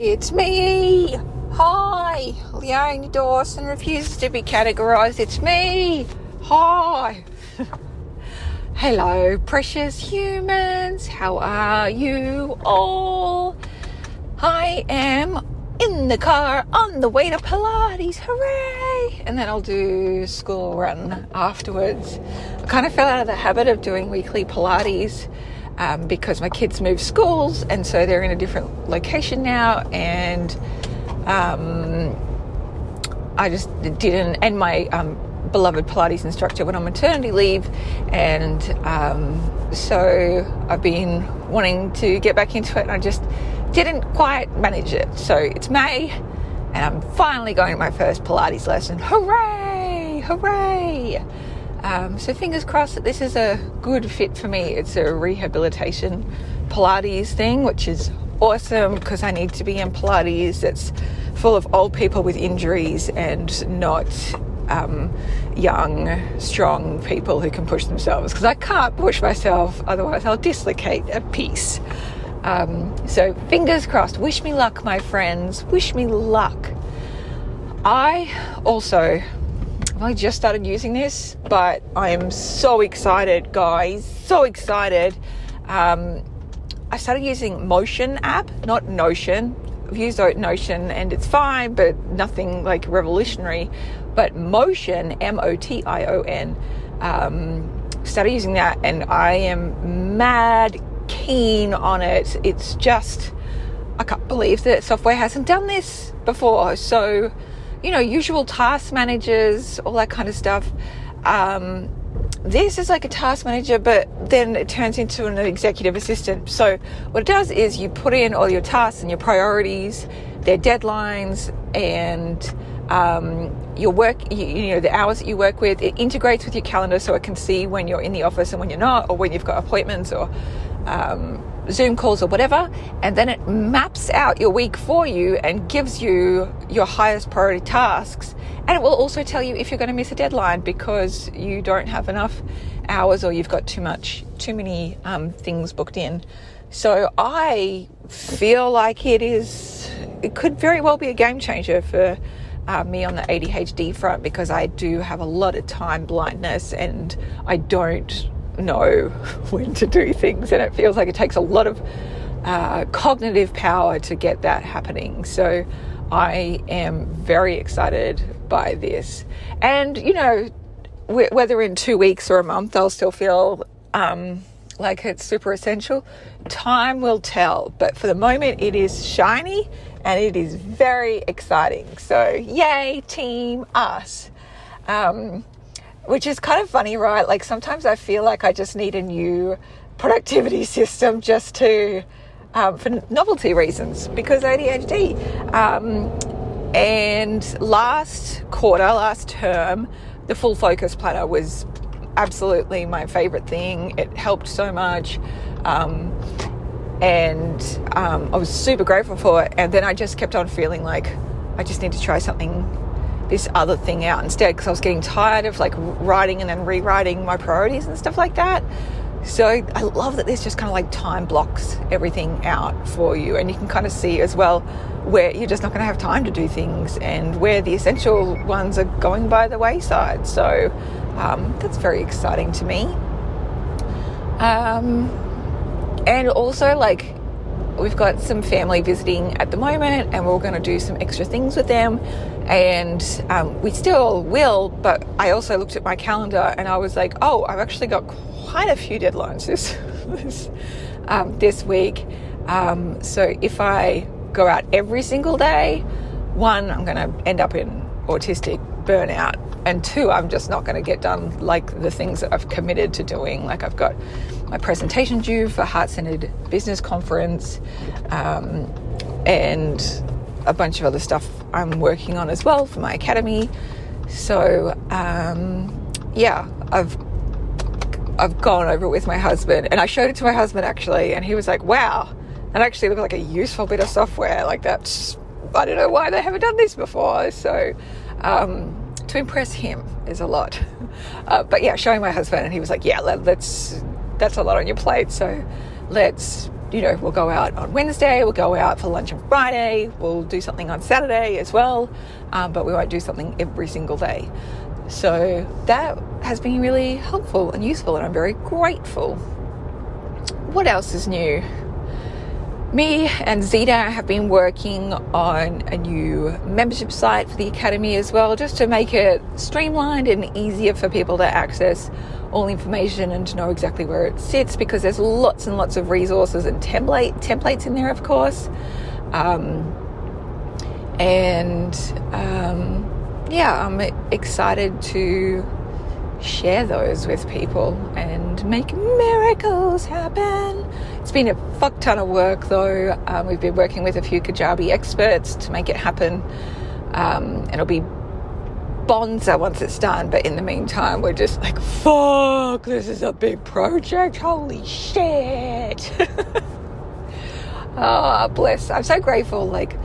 It's me! Hi! Leonie Dawson refuses to be categorised. It's me! Hi! Hello, precious humans. How are you all? I am in the car on the way to Pilates. Hooray! And then I'll do school run afterwards. I kind of fell out of the habit of doing weekly Pilates because my kids moved schools, and so they're in a different location now, and I just didn't, and my beloved Pilates instructor went on maternity leave, and so I've been wanting to get back into it, and I just didn't quite manage it. So it's May, and I'm finally going to my first Pilates lesson. Hooray! Hooray! So fingers crossed that this is a good fit for me. It's a rehabilitation Pilates thing, which is awesome because I need to be in Pilates that's full of old people with injuries and not young, strong people who can push themselves, because I can't push myself, otherwise I'll dislocate a piece. So fingers crossed. Wish me luck, my friends. Wish me luck. I also... I just started using this, but I am so excited, guys. So excited. I started using Motion app, not Notion. I've used Notion and it's fine, but nothing like revolutionary. But Motion, Motion, started using that, and I am mad keen on it. It's just, I can't believe that software hasn't done this before. So, you know, usual task managers, all that kind of stuff. This is like a task manager, but then it turns into an executive assistant. So what it does is you put in all your tasks and your priorities, their deadlines, and your work, you know, the hours that you work with. It integrates with your calendar so it can see when you're in the office and when you're not, or when you've got appointments or Zoom calls or whatever, and then it maps out your week for you and gives you your highest priority tasks, and it will also tell you if you're going to miss a deadline because you don't have enough hours or you've got too many things booked in. So I feel like it could very well be a game changer for me on the ADHD front, because I do have a lot of time blindness and I don't know when to do things, and it feels like it takes a lot of cognitive power to get that happening. So I am very excited by this, and you know, whether in 2 weeks or a month I'll still feel like it's super essential, time will tell. But for the moment it is shiny and it is very exciting. So yay, team us. Which is kind of funny, right? Like sometimes I feel like I just need a new productivity system just to, for novelty reasons, because ADHD. And last term, the Full Focus Planner was absolutely my favorite thing. It helped so much. And I was super grateful for it. And then I just kept on feeling like I just need to try this other thing out instead, because I was getting tired of like writing and then rewriting my priorities and stuff like that. So I love that this just kind of like time blocks everything out for you, and you can kind of see as well where you're just not going to have time to do things and where the essential ones are going by the wayside. So that's very exciting to me. And also, like, we've got some family visiting at the moment, and we're going to do some extra things with them. And we still will, but I also looked at my calendar and I was like, oh, I've actually got quite a few deadlines this week. So if I go out every single day, one, I'm going to end up in autistic burnout, and two, I'm just not going to get done like the things that I've committed to doing. Like I've got my presentation due for Heart-Centered Business Conference, and a bunch of other stuff I'm working on as well for my academy. So yeah, I've gone over it with my husband, and I showed it to my husband actually, and he was like, wow, that actually looked like a useful bit of software. Like that's, I don't know why they haven't done this before. So to impress him is a lot. But yeah, showing my husband, and he was like, yeah, that's a lot on your plate, so let's we'll go out on Wednesday, we'll go out for lunch on Friday, we'll do something on Saturday as well, but we won't do something every single day. So that has been really helpful and useful, and I'm very grateful. What else is new? Me and Zita have been working on a new membership site for the Academy as well, just to make it streamlined and easier for people to access all information and to know exactly where it sits, because there's lots and lots of resources and templates in there, of course. I'm excited to share those with people and make miracles happen. It's been a fuck ton of work though. We've been working with a few Kajabi experts to make it happen. It'll be bonza once it's done, but in the meantime we're just like, fuck, this is a big project, holy shit. Oh, bless. I'm so grateful. Like,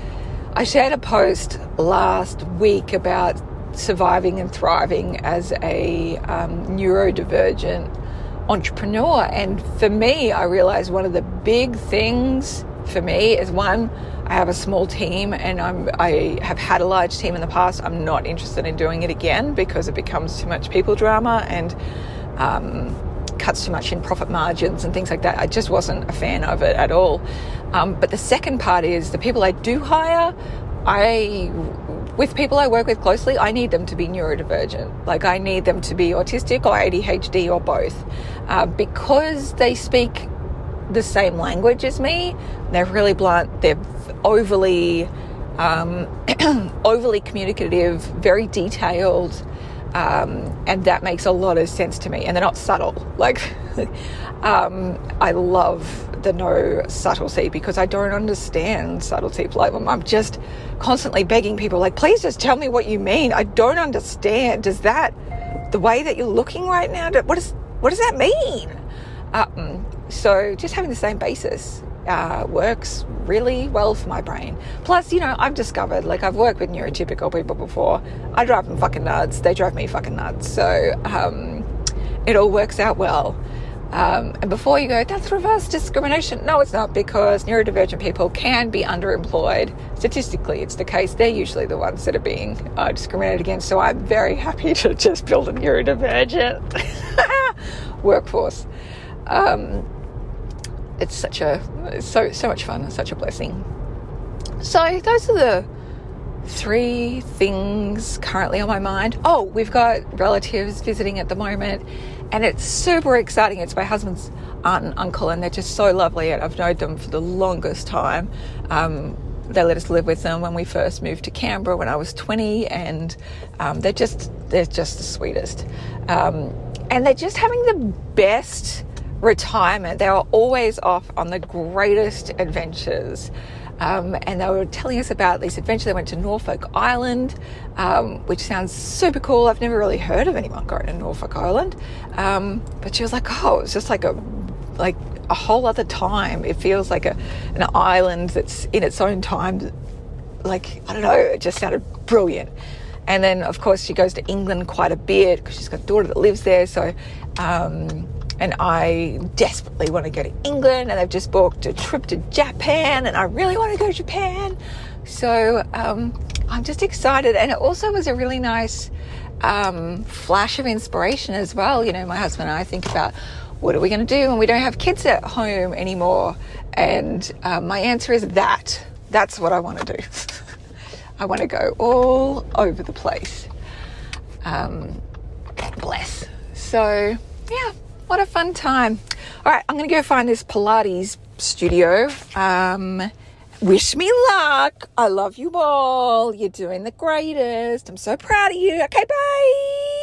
I shared a post last week about surviving and thriving as a neurodivergent entrepreneur, and for me, I realized one of the big things for me is, one, I have a small team, and I have had a large team in the past. I'm not interested in doing it again because it becomes too much people drama and cuts too much in profit margins and things like that. I just wasn't a fan of it at all. But the second part is the people I do hire, with people I work with closely, I need them to be neurodivergent. Like, I need them to be autistic or ADHD or both, because they speak the same language as me. They're really blunt. They're overly communicative, very detailed, and that makes a lot of sense to me. And they're not subtle. Like, I love the no subtlety, because I don't understand subtlety. Like, I'm just constantly begging people, like, please just tell me what you mean. I don't understand. Does that, the way that you're looking right now, what does that mean? So just having the same basis works really well for my brain. Plus, I've discovered, like, I've worked with neurotypical people before. I drive them fucking nuts. They drive me fucking nuts. So it all works out well. And before you go, that's reverse discrimination. No, it's not, because neurodivergent people can be underemployed. Statistically, it's the case. They're usually the ones that are being discriminated against. So I'm very happy to just build a neurodivergent workforce. It's so much fun. It's such a blessing. So those are the 3 things currently on my mind. Oh, we've got relatives visiting at the moment, and it's super exciting. It's my husband's aunt and uncle, and they're just so lovely, and I've known them for the longest time. They let us live with them when we first moved to Canberra when I was 20, and they're just the sweetest. And they're just having the best retirement. They are always off on the greatest adventures. And they were telling us about these adventures. They went to Norfolk Island, which sounds super cool. I've never really heard of anyone going to Norfolk Island. But she was like, oh, it's just like a whole other time. It feels like an island that's in its own time. Like, I don't know, it just sounded brilliant. And then, of course, she goes to England quite a bit because she's got a daughter that lives there. So, and I desperately want to go to England, and they've just booked a trip to Japan, and I really want to go to Japan. So I'm just excited. And it also was a really nice flash of inspiration as well. My husband and I think about, what are we going to do when we don't have kids at home anymore? And my answer is that's what I want to do. I want to go all over the place. Bless. So, yeah, what a fun time. All right, I'm going to go find this Pilates studio. Wish me luck. I love you all. You're doing the greatest. I'm so proud of you. Okay, bye.